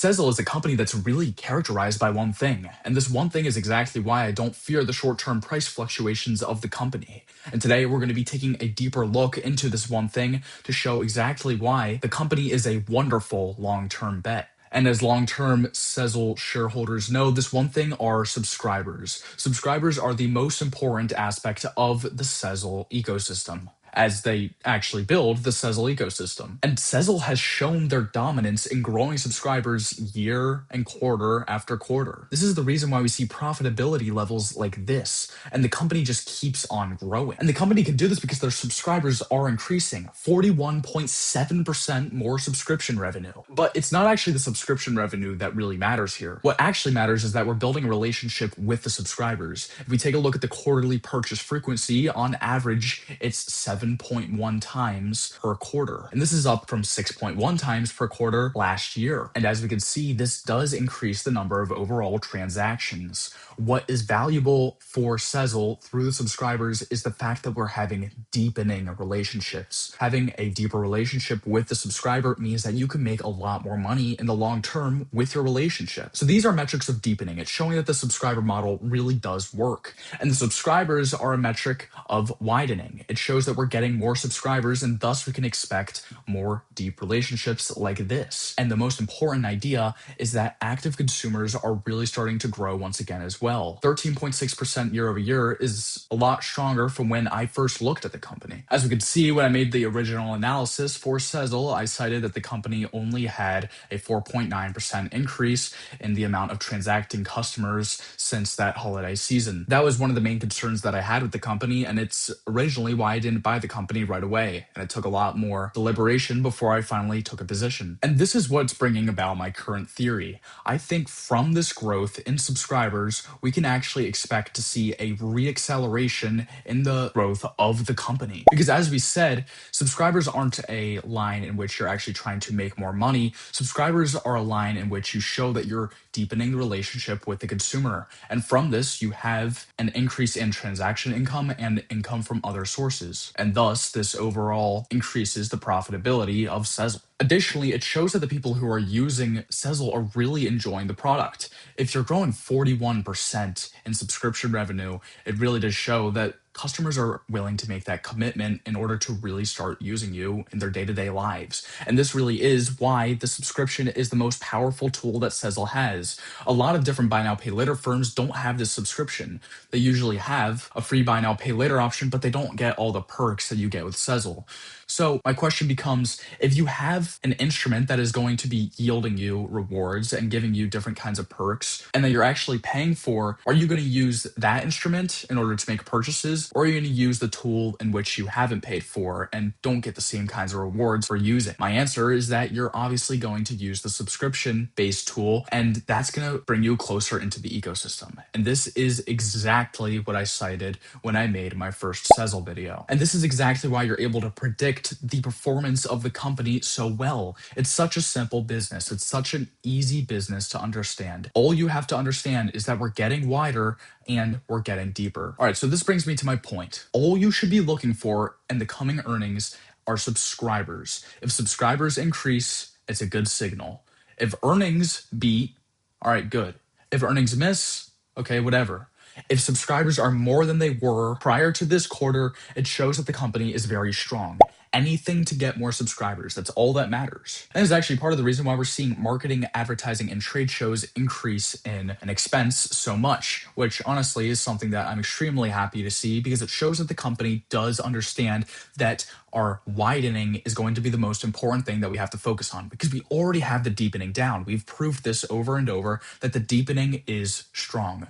Sezzle is a company that's really characterized by one thing, and this one thing is exactly why I don't fear the short-term price fluctuations of the company. And today we're going to be taking a deeper look into this one thing to show exactly why the company is a wonderful long-term bet. And as long-term Sezzle shareholders know, this one thing are subscribers. Subscribers are the most important aspect of the Sezzle ecosystem, as they actually build the Sezzle ecosystem. And Sezzle has shown their dominance in growing subscribers year and quarter after quarter. This is the reason why we see profitability levels like this, and the company just keeps on growing. And the company can do this because their subscribers are increasing 41.7% more subscription revenue. But it's not actually the subscription revenue that really matters here. What actually matters is that we're building a relationship with the subscribers. If we take a look at the quarterly purchase frequency, on average, it's 7.1 times per quarter. And this is up from 6.1 times per quarter last year. And as we can see, this does increase the number of overall transactions. What is valuable for Sezzle through the subscribers is the fact that we're having deepening relationships. Having a deeper relationship with the subscriber means that you can make a lot more money in the long term with your relationship. So these are metrics of deepening. It's showing that the subscriber model really does work. And the subscribers are a metric of widening. It shows that we're getting more subscribers, and thus we can expect more deep relationships like this. And the most important idea is that active consumers are really starting to grow once again as well. 13.6% year over year is a lot stronger from when I first looked at the company. As we could see, when I made the original analysis for Sezzle, I cited that the company only had a 4.9% increase in the amount of transacting customers since that holiday season. That was one of the main concerns that I had with the company, and it's originally why I didn't buy the company right away. And it took a lot more deliberation before I finally took a position. And this is what's bringing about my current theory. I think from this growth in subscribers, we can actually expect to see a reacceleration in the growth of the company. Because as we said, subscribers aren't a line in which you're actually trying to make more money. Subscribers are a line in which you show that you're deepening the relationship with the consumer. And from this, you have an increase in transaction income and income from other sources. And thus, this overall increases the profitability of Sezzle. Additionally, it shows that the people who are using Sezzle are really enjoying the product. If you're growing 41% in subscription revenue, it really does show that customers are willing to make that commitment in order to really start using you in their day-to-day lives. And this really is why the subscription is the most powerful tool that Sezzle has. A lot of different buy now, pay later firms don't have this subscription. They usually have a free buy now, pay later option, but they don't get all the perks that you get with Sezzle. So my question becomes, if you have an instrument that is going to be yielding you rewards and giving you different kinds of perks and that you're actually paying for, are you going to use that instrument in order to make purchases, or are you going to use the tool in which you haven't paid for and don't get the same kinds of rewards for using? My answer is that you're obviously going to use the subscription-based tool, and that's going to bring you closer into the ecosystem. And this is exactly what I cited when I made my first Sezzle video. And this is exactly why you're able to predict the performance of the company so well. It's such a simple business. It's such an easy business to understand. All you have to understand is that we're getting wider and we're getting deeper. All right, so this brings me to my point. All you should be looking for in the coming earnings are subscribers. If subscribers increase, it's a good signal. If earnings beat, all right, good. If earnings miss, okay, whatever. If subscribers are more than they were prior to this quarter, it shows that the company is very strong. Anything to get more subscribers. That's all that matters. And it's actually part of the reason why we're seeing marketing, advertising, and trade shows increase in an expense so much, which honestly is something that I'm extremely happy to see because it shows that the company does understand that our widening is going to be the most important thing that we have to focus on because we already have the deepening down. We've proved this over and over that the deepening is strong.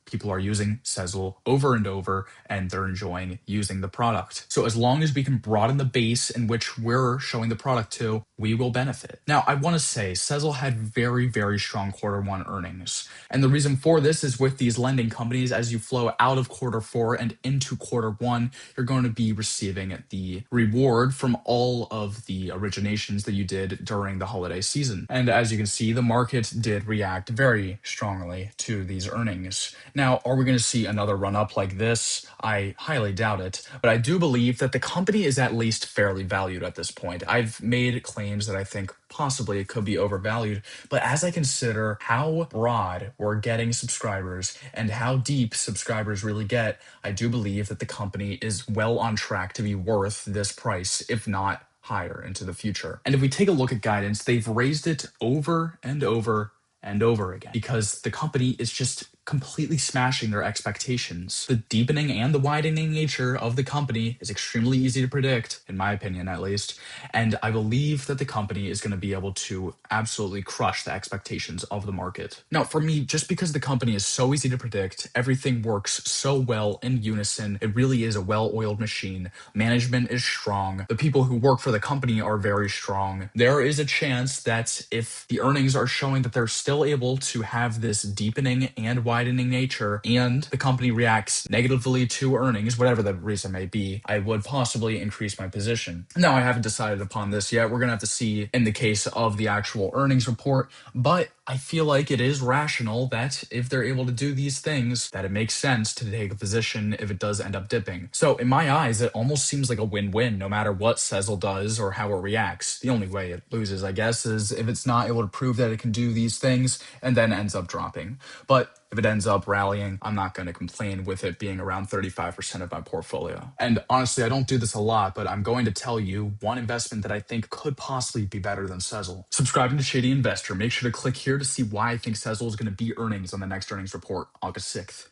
People are using Sezzle over and over, and they're enjoying using the product. So as long as we can broaden the base in which we're showing the product to, we will benefit. Now, I want to say Sezzle had very, very strong quarter one earnings. And the reason for this is with these lending companies, as you flow out of quarter four and into quarter one, you're going to be receiving the reward from all of the originations that you did during the holiday season. And as you can see, the market did react very strongly to these earnings. Now, are we going to see another run up like this? I highly doubt it, but I do believe that the company is at least fairly valued at this point. I've made claims that I think possibly it could be overvalued, but as I consider how broad we're getting subscribers and how deep subscribers really get, I do believe that the company is well on track to be worth this price, if not higher into the future. And if we take a look at guidance, they've raised it over and over and over again because the company is just completely smashing their expectations. The deepening and the widening nature of the company is extremely easy to predict, in my opinion at least, and I believe that the company is going to be able to absolutely crush the expectations of the market. Now, for me, just because the company is so easy to predict, everything works so well in unison, it really is a well-oiled machine. Management is strong. The people who work for the company are very strong. There is a chance that if the earnings are showing that they're still able to have this deepening and widening nature and the company reacts negatively to earnings, whatever the reason may be, I would possibly increase my position. Now, I haven't decided upon this yet. We're going to have to see in the case of the actual earnings report, but I feel like it is rational that if they're able to do these things, that it makes sense to take a position if it does end up dipping. So in my eyes, it almost seems like a win-win no matter what Sezzle does or how it reacts. The only way it loses, I guess, is if it's not able to prove that it can do these things and then ends up dropping. But if it ends up rallying, I'm not going to complain with it being around 35% of my portfolio. And honestly, I don't do this a lot, but I'm going to tell you one investment that I think could possibly be better than Sezzle. Subscribing to Shady Investor, make sure to click here to see why I think Sezzle is going to beat earnings on the next earnings report, August 6th.